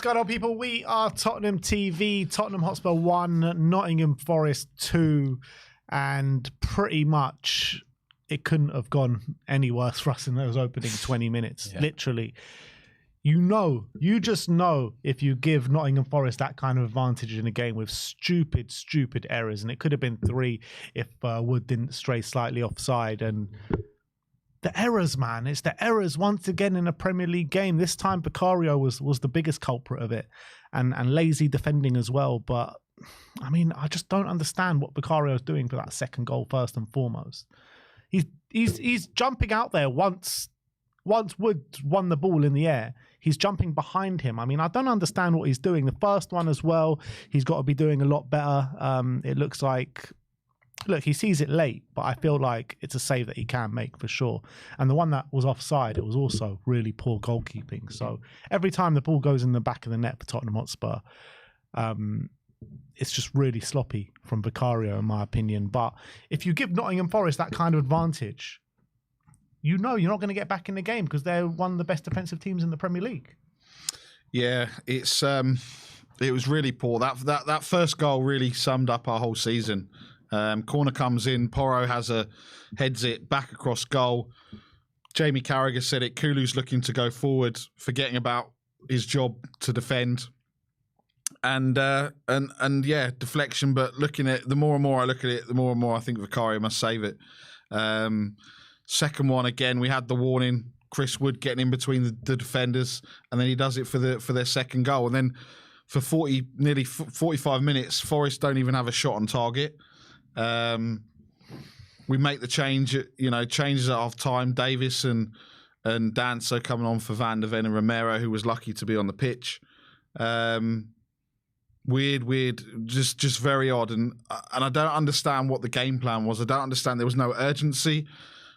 going on, people? We are Tottenham TV, Tottenham Hotspur 1, Nottingham Forest 2, and pretty much it couldn't have gone any worse for us in those opening 20 minutes. Yeah. Literally. You just know if you give Nottingham Forest that kind of advantage in a game with stupid errors, and it could have been 3 if Wood didn't stray slightly offside. And the errors, man, it's the errors once again in a Premier League game. This time Vicario was the biggest culprit of it, and lazy defending as well. But I mean, I just don't understand what Vicario is doing for that second goal first and foremost. He's jumping out there once Wood won the ball in the air. He's jumping behind him. I mean, I don't understand what he's doing. The first one as well, he's got to be doing a lot better. It looks like, look, he sees it late, but I feel like it's a save that he can make for sure. And the one that was offside, it was also really poor goalkeeping. So every time the ball goes in the back of the net for Tottenham Hotspur, it's just really sloppy from Vicario, in my opinion. But if you give Nottingham Forest that kind of advantage, you know you're not going to get back in the game because they're one of the best defensive teams in the Premier League. Yeah, it was really poor. That first goal really summed up our whole season. Corner comes in, Porro heads it back across goal. Jamie Carragher said it. Kulu's looking to go forward, forgetting about his job to defend. And yeah, deflection. But looking at the more and more I look at it, the more and more I think Vicario must save it. Second one, again, we had the warning. Chris Wood getting in between the defenders, and then he does it for their second goal. And then for nearly 45 minutes, Forest don't even have a shot on target. We make the changes at half time. Davis and Danso coming on for Van der Ven and Romero, who was lucky to be on the pitch. Weird, just very odd. And I don't understand what the game plan was. I don't understand. There was no urgency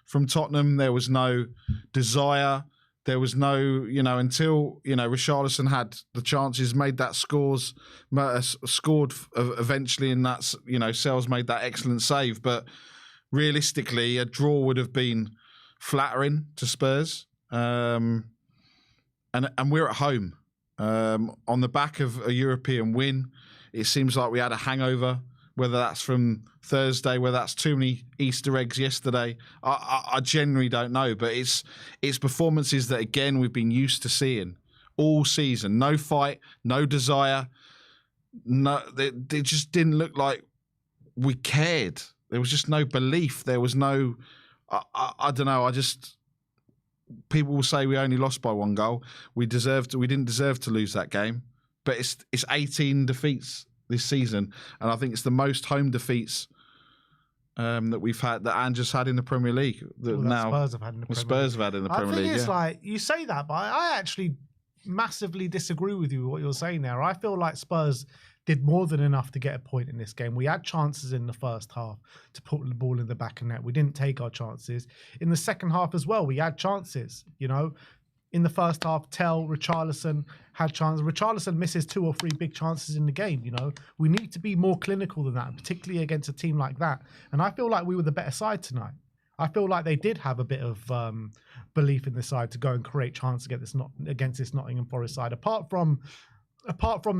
from Tottenham. There was no desire. There was no, until, Richarlison had the chances, made that scored eventually, and that's, Sells made that excellent save. But realistically, a draw would have been flattering to Spurs. And we're at home. On the back of a European win, it seems like we had a hangover, whether that's from Thursday, whether that's too many Easter eggs yesterday. I genuinely don't know, but it's performances that, again, we've been used to seeing all season. No fight, no desire. No, they just didn't look like we cared. There was just no belief. There was no, I don't know, people will say we only lost by 1 goal. We didn't deserve to lose that game. But it's 18 defeats this season, and I think it's the most home defeats that we've had, that Ange's had in the Premier League. Spurs have had in the Premier League. It's like, you say that, but I actually massively disagree with you with what you're saying there. I feel like Spurs did more than enough to get a point in this game. We had chances in the first half to put the ball in the back of net. We didn't take our chances. In the second half as well, we had chances, In the first half, Richarlison had chances. Richarlison misses 2 or 3 big chances in the game, We need to be more clinical than that, particularly against a team like that. And I feel like we were the better side tonight. I feel like they did have a bit of belief in the side to go and create chances against this Nottingham Forest side. Apart from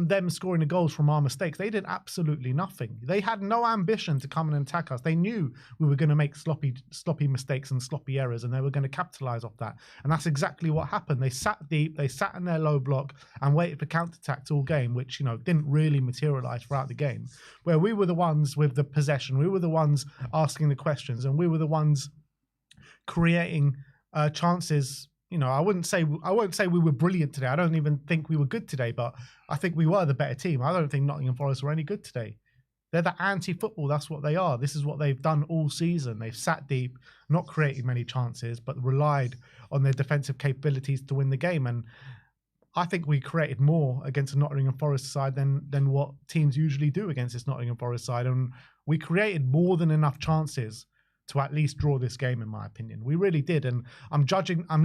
them scoring the goals from our mistakes, they did absolutely nothing. They had no ambition to come and attack us. They knew we were going to make sloppy mistakes and sloppy errors, and they were going to capitalize off that. And that's exactly what happened. They sat deep, they sat in their low block and waited for counterattacks all game, which, didn't really materialize throughout the game. Where we were the ones with the possession, we were the ones asking the questions, and we were the ones creating chances. I won't say we were brilliant today. I don't even think we were good today, but I think we were the better team. I don't think Nottingham Forest were any good today. They're the anti-football. That's what they are. This is what they've done all season. They've sat deep, not created many chances, but relied on their defensive capabilities to win the game. And I think we created more against the Nottingham Forest side than what teams usually do against this Nottingham Forest side. And we created more than enough chances to at least draw this game, in my opinion. We really did. And I'm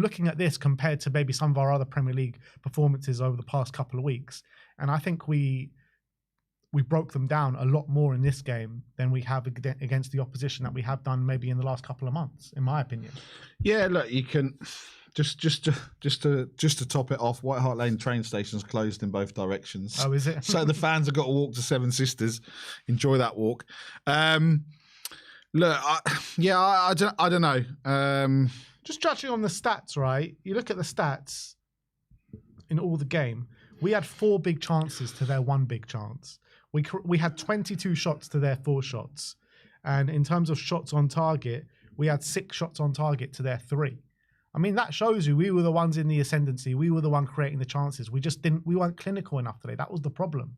looking at this compared to maybe some of our other Premier League performances over the past couple of weeks. And I think we broke them down a lot more in this game than we have against the opposition that we have done maybe in the last couple of months, in my opinion. Yeah, look, you can Just to top it off, White Hart Lane train station's closed in both directions. Oh, is it? So the fans have got to walk to Seven Sisters. Enjoy that walk. Look, I don't know. Just judging on the stats, right? You look at the stats in all the game. We had 4 big chances to their 1 big chance. We had 22 shots to their 4 shots. And in terms of shots on target, we had 6 shots on target to their 3. I mean, that shows you we were the ones in the ascendancy. We were the one creating the chances. We weren't clinical enough today. That was the problem.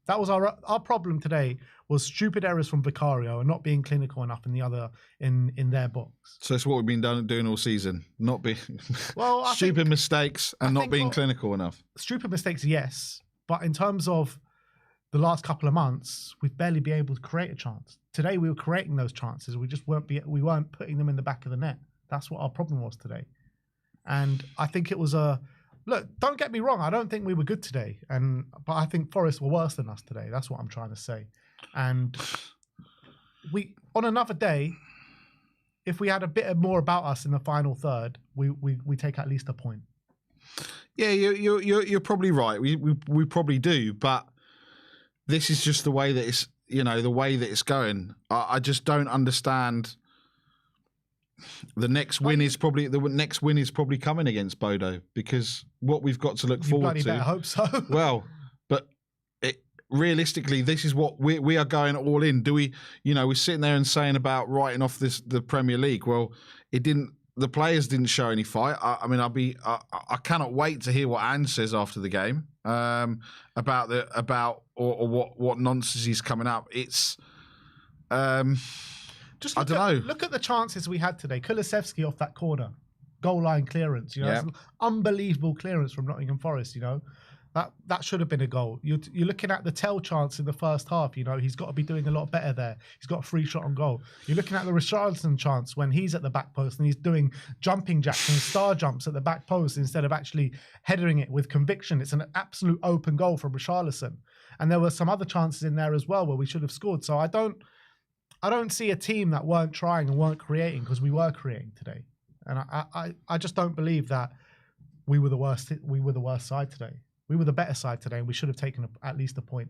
That was our problem today, was stupid errors from Vicario and not being clinical enough in their box. So it's what we've been doing all season. Not being well, stupid mistakes and not being clinical enough. Stupid mistakes, yes. But in terms of the last couple of months, we've barely been able to create a chance. Today we were creating those chances. We just weren't putting them in the back of the net. That's what our problem was today. And I think it was look, don't get me wrong, I don't think we were good today. But I think Forest were worse than us today. That's what I'm trying to say. And on another day, if we had a bit more about us in the final third, we take at least a point. Yeah, you're probably right. We probably do, but this is just the way that it's, the way that it's going. I just don't understand. The next win is probably coming against Bodo, because what we've got to look forward to. Better hope so. Well, but realistically, this is what we are going all in. Do we? We're sitting there and saying about writing off the Premier League. Well, it didn't. The players didn't show any fight. I cannot wait to hear what Ange says after the game about what nonsense is coming up. It's. Just I don't know. Look at the chances we had today. Kulusevski off that corner, goal line clearance. Yeah. It's an unbelievable clearance from Nottingham Forest. That should have been a goal. You're looking at the Tell chance in the first half. He's got to be doing a lot better there. He's got a free shot on goal. You're looking at the Richarlison chance when he's at the back post and he's doing jumping jacks and star jumps at the back post instead of actually headering it with conviction. It's an absolute open goal from Richarlison. And there were some other chances in there as well where we should have scored. So I don't see a team that weren't trying and weren't creating, because we were creating today. And I just don't believe that we were the worst side today. We were the better side today, and we should have taken at least a point.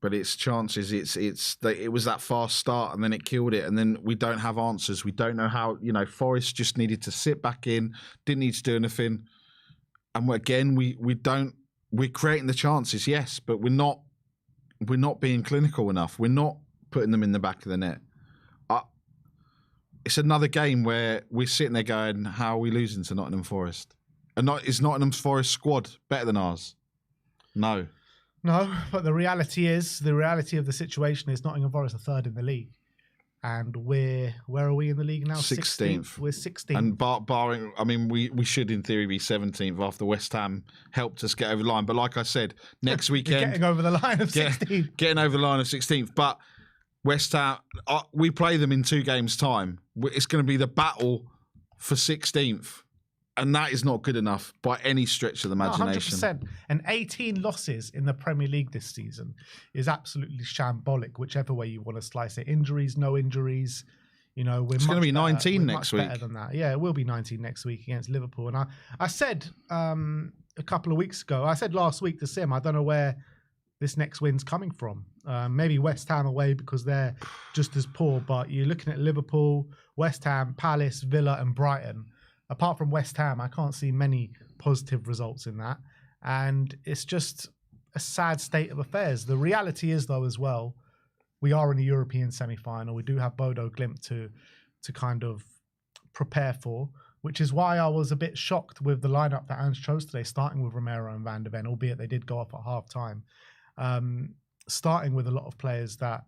But it's chances. It was that fast start, and then it killed it, and then we don't have answers. We don't know how. Forest just needed to sit back in, didn't need to do anything, and again we're creating the chances, yes, but we're not being clinical enough. We're not putting them in the back of the net. It's another game where we're sitting there going, how are we losing to Nottingham Forest? And is Nottingham Forest squad better than ours? No, but the reality of the situation is Nottingham Forest are 3rd in the league. And where are we in the league now? 16th. We're 16th. And barring, we should in theory be 17th after West Ham helped us get over the line. But like I said, next weekend... getting over the line of 16th. Getting over the line of 16th. But West Ham, we play them in 2 games' time. It's going to be the battle for 16th. And that is not good enough by any stretch of the imagination. 100%. And 18 losses in the Premier League this season is absolutely shambolic, whichever way you want to slice it. Injuries, no injuries. It's going to be 19 next week. Better than that. Yeah, it will be 19 next week against Liverpool. And I said a couple of weeks ago, I said last week to Sim, I don't know where this next win's coming from. Maybe West Ham away because they're just as poor. But you're looking at Liverpool, West Ham, Palace, Villa and Brighton. Apart from West Ham, I can't see many positive results in that. And it's just a sad state of affairs. The reality is, though, as well, we are in a European semi-final. We do have Bodo Glimt to kind of prepare for, which is why I was a bit shocked with the lineup that Ange chose today, starting with Romero and Van de Ven, albeit they did go off at half-time. Starting with a lot of players that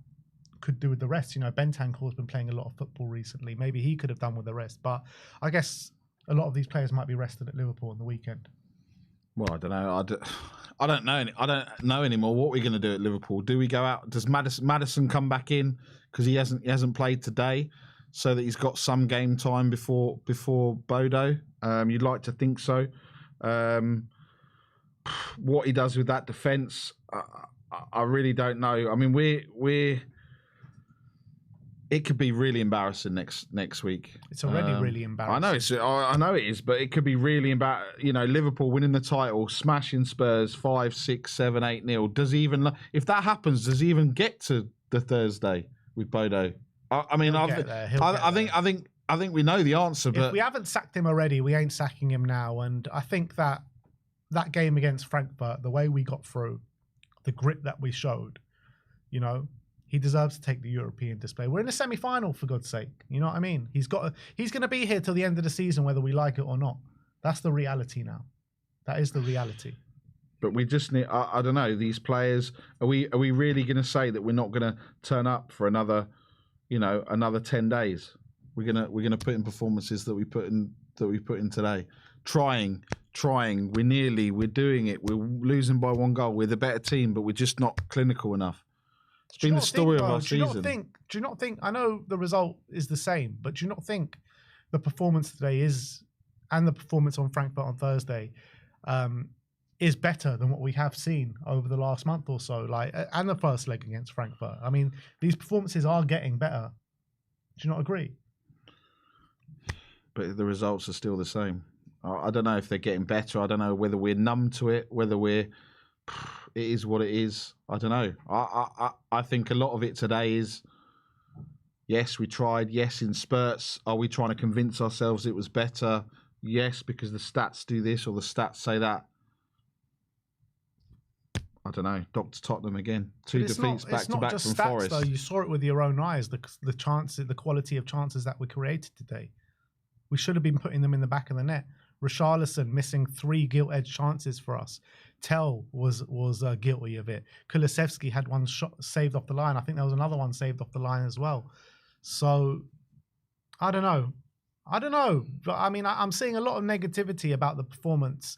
could do with the rest. Bentancur's been playing a lot of football recently. Maybe he could have done with the rest. But I guess a lot of these players might be rested at Liverpool on the weekend. Well, I don't know. I don't know. I don't know anymore what we're going to do at Liverpool. Do we go out? Does Maddison come back in because he hasn't played today, so that he's got some game time before Bodo? You'd like to think so. What he does with that defence, I really don't know. it could be really embarrassing next week. It's already really embarrassing. I know it is, but it could be really embarrassing. You know, Liverpool winning the title, smashing Spurs 5, 6, 7, 8-0. Does he even? If that happens, does he even get to the Thursday with Bodo? I mean, I think we know the answer. But if we haven't sacked him already, we ain't sacking him now. And I think that game against Frankfurt, the way we got through, the grit that we showed, you know, he deserves to take the European display. We're in a semi-final, for God's sake. You know what I mean? He's going to be here till the end of the season, whether we like it or not. That's the reality now. That is the reality. But we just need, I don't know, these players, are we really going to say that we're not going to turn up for another 10 days? We're going to put in performances that we put in today. Trying. We're doing it. We're losing by 1 goal. We're the better team, but we're just not clinical enough. It's been the story of our season. Do you not think, I know the result is the same, but do you not think the performance today and the performance on Frankfurt on Thursday, is better than what we have seen over the last month or so, and the first leg against Frankfurt? I mean, these performances are getting better. Do you not agree? But the results are still the same. I don't know if they're getting better. I don't know whether we're numb to it, it is what it is. I don't know. I think a lot of it today is, yes, we tried. Yes, in spurts. Are we trying to convince ourselves it was better? Yes, because the stats do this or the stats say that. I don't know. Dr. Tottenham again. 2 defeats back to back from stats, Forest. Though. You saw it with your own eyes. The chances, the quality of chances that we created today. We should have been putting them in the back of the net. Richarlison missing 3 gilt-edged chances for us. Tell was guilty of it. Kulusevski had one shot saved off the line. I think there was another one saved off the line as well. So, I don't know. But I mean, I'm seeing a lot of negativity about the performance.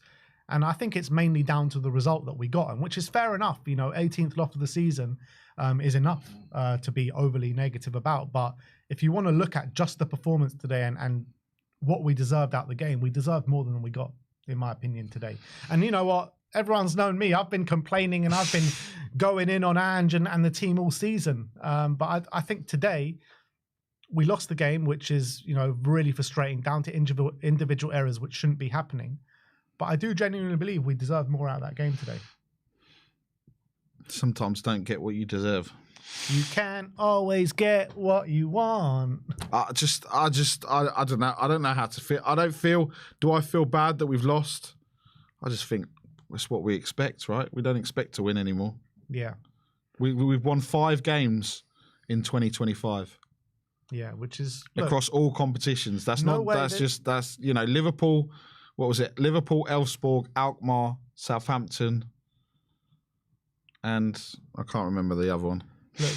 And I think it's mainly down to the result that we got, and which is fair enough. 18th loss of the season is enough to be overly negative about. But if you want to look at just the performance today and what we deserved out the game, we deserved more than we got, in my opinion, today. And you know what? Everyone's known me. I've been complaining and I've been going in on Ange and the team all season. But I think today we lost the game, which is, really frustrating, down to individual errors, which shouldn't be happening. But I do genuinely believe we deserve more out of that game today. Sometimes don't get what you deserve. You can't always get what you want. I don't know. I don't know how to feel. Do I feel bad that we've lost? I just think that's what we expect, right? We don't expect to win anymore. Yeah. We've won 5 games in 2025. Yeah, which is across all competitions. That's Liverpool. What was it? Liverpool, Elfsborg, Alkmaar, Southampton, and I can't remember the other one.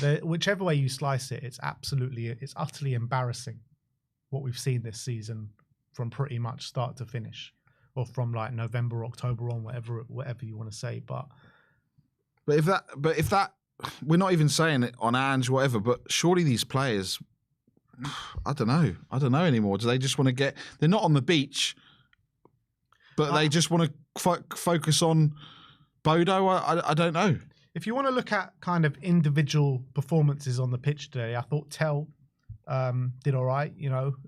Look, whichever way you slice it, it's utterly embarrassing what we've seen this season from pretty much start to finish, or from like November, October on, whatever you want to say. But if that, we're not even saying it on Ange, whatever. But surely these players, I don't know anymore. Do they just want to get? They're not on the beach, but they just want to focus on Bodo. I don't know. If you want to look at kind of individual performances on the pitch today, I thought Tell did all right,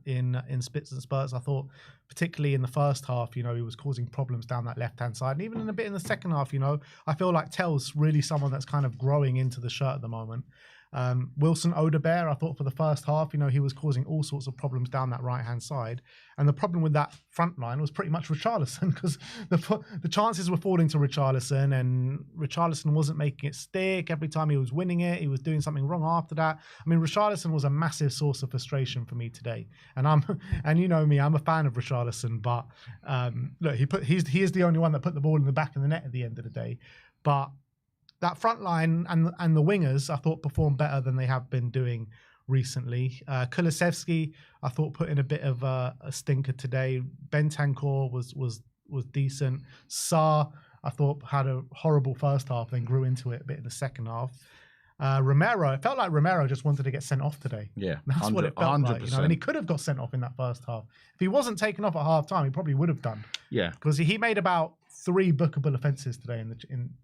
in spits and spurts. I thought particularly in the first half, he was causing problems down that left-hand side. And even in a bit in the second half, I feel like Tell's really someone that's kind of growing into the shirt at the moment. Wilson Odebear, I thought for the first half, he was causing all sorts of problems down that right-hand side. And the problem with that front line was pretty much Richarlison, because the chances were falling to Richarlison, and Richarlison wasn't making it stick. Every time he was winning it, he was doing something wrong after that. I mean, Richarlison was a massive source of frustration for me today. And you know me, I'm a fan of Richarlison, but look, he is the only one that put the ball in the back of the net at the end of the day. But that front line and the wingers, I thought, performed better than they have been doing recently. Kulusevski, I thought, put in a bit of a stinker today. Bentancur was decent. Sarr, I thought, had a horrible first half, then grew into it a bit in the second half. Romero, it felt like Romero just wanted to get sent off today. Yeah, that's what it felt 100%. Like. And he could have got sent off in that first half. If he wasn't taken off at half time, he probably would have done. Yeah, because he made about 3 bookable offences today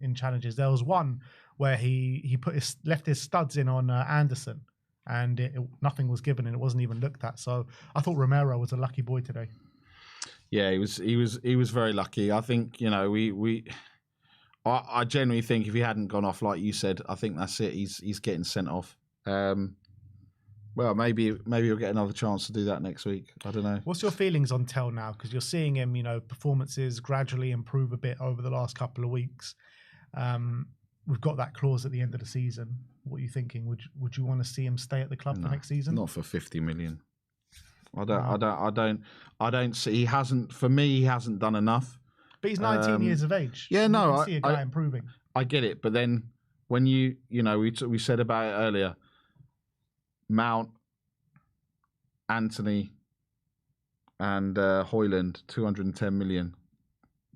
in challenges. There was one where he left his studs in on Anderson, and nothing was given and it wasn't even looked at. So I thought Romero was a lucky boy today. Yeah, he was very lucky. I think, you know, I genuinely think if he hadn't gone off like you said, I think that's it. He's getting sent off. Well, maybe he'll get another chance to do that next week. I don't know. What's your feelings on Tell now? Because you're seeing him, you know, performances gradually improve a bit over the last couple of weeks. We've got that clause at the end of the season. What are you thinking? Would you want to see him stay at the club for next season? Not for 50 million. I don't see. He hasn't. For me, he hasn't done enough. But he's 19 years of age. Yeah, no, I see a guy improving. I get it, but then when you know, we said about it earlier. Mount, Anthony, and Højlund, 210 million.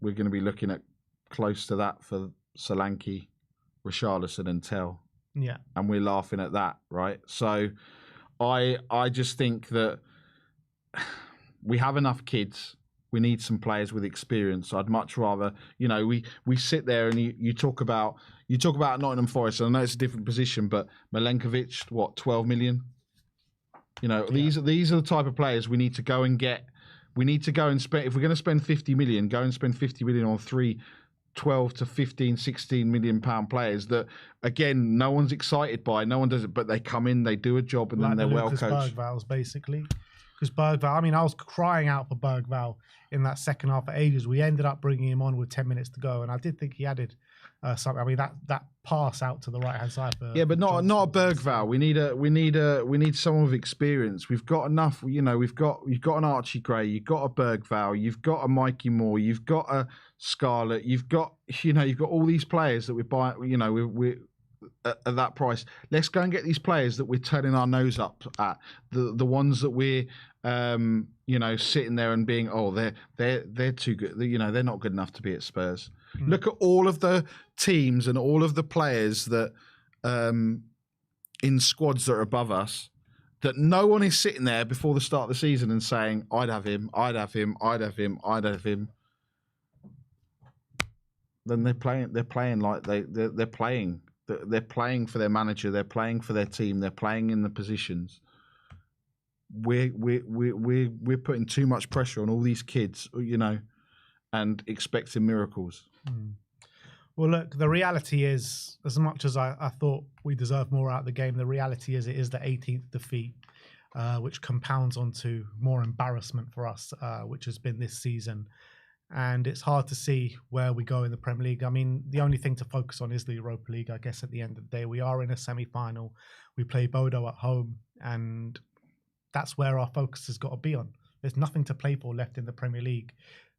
We're going to be looking at close to that for Solanke, Richarlison, and Tell. Yeah, and we're laughing at that, right? So, I just think that we have enough kids. We need some players with experience. I'd much rather, you know, we sit there and you talk about Nottingham Forest. And I know it's a different position, but Milenkovic, what, 12 million? You know, these are the type of players we need to go and get. We need to go and spend, if we're going to spend 50 million, go and spend 50 million on 12 to 15, 16 million pound players that, again, no one's excited by. No one does it, but they come in, they do a job, and like then they're well coached. Bergval's basically. Because Bergval, I mean, I was crying out for Bergval in that second half for ages. We ended up bringing him on with 10 minutes to go, and I did think he added something. I mean, that pass out to the right hand side. But not a Bergval. We need someone with experience. We've got enough. You know, you've got an Archie Gray, you've got a Bergval, you've got a Mikey Moore, you've got a Scarlett, you've got all these players that we buy. You know, we at that price. Let's go and get these players that we're turning our nose up at. The ones that we're sitting there and being, they're too good. You know, they're not good enough to be at Spurs. Look at all of the teams and all of the players that in squads that are above us, that no one is sitting there before the start of the season and saying, I'd have him, I'd have him, I'd have him, I'd have him. Then they're playing like they're playing. They're playing for their manager. They're playing for their team. They're playing in the positions. We're putting too much pressure on all these kids, you know, and expecting miracles. Well, look, the reality is, as much as I thought we deserved more out of the game, the reality is it is the 18th defeat, which compounds onto more embarrassment for us, which has been this season. And it's hard to see where we go in the Premier League. I mean, the only thing to focus on is the Europa League, I guess, at the end of the day. We are in a semi-final. We play Bodo at home, and that's where our focus has got to be on. There's nothing to play for left in the Premier League.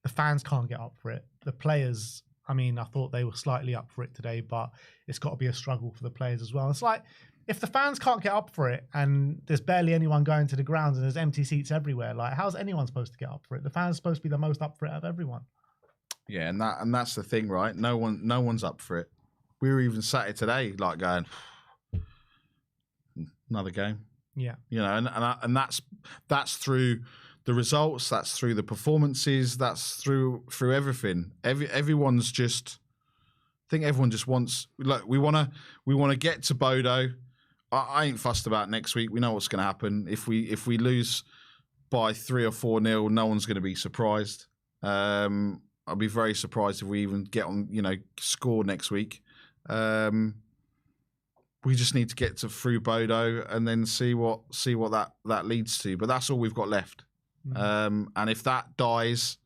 The fans can't get up for it. The players, I mean, I thought they were slightly up for it today, but it's got to be a struggle for the players as well. It's like, if the fans can't get up for it and there's barely anyone going to the grounds and there's empty seats everywhere, like, how's anyone supposed to get up for it? The fans are supposed to be the most up for it out of everyone. Yeah, and that's the thing, right? No one's up for it. We were even sat here today, like, going, another game. Yeah, you know, and that's through the results, that's through the performances, that's through everything. Everyone's just, I think everyone just wants. Look, we want to get to Bodo. I ain't fussed about next week. We know what's going to happen. If we lose by 3 or 4-0, no one's going to be surprised. I'll be very surprised if we even get on, you know, score next week. We just need to get through Bodo and then see what that leads to. But that's all we've got left. And if that dies,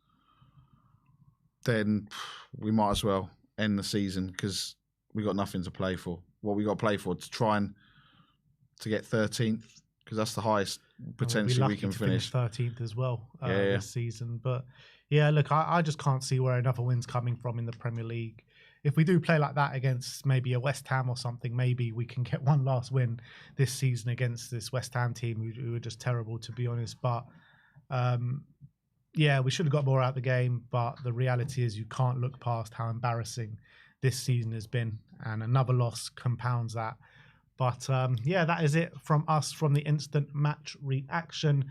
then we might as well end the season, because we got nothing to play for. What we got to play for, to try and to get 13th, because that's the highest potentially we can finish. 13th as well this season. But yeah, look, I just can't see where another win's coming from in the Premier League. If we do play like that against maybe a West Ham or something, maybe we can get one last win this season against this West Ham team who are just terrible, to be honest. But yeah, we should have got more out of the game. But the reality is, you can't look past how embarrassing this season has been, and another loss compounds that. But yeah, that is it from us from the Instant Match Reaction.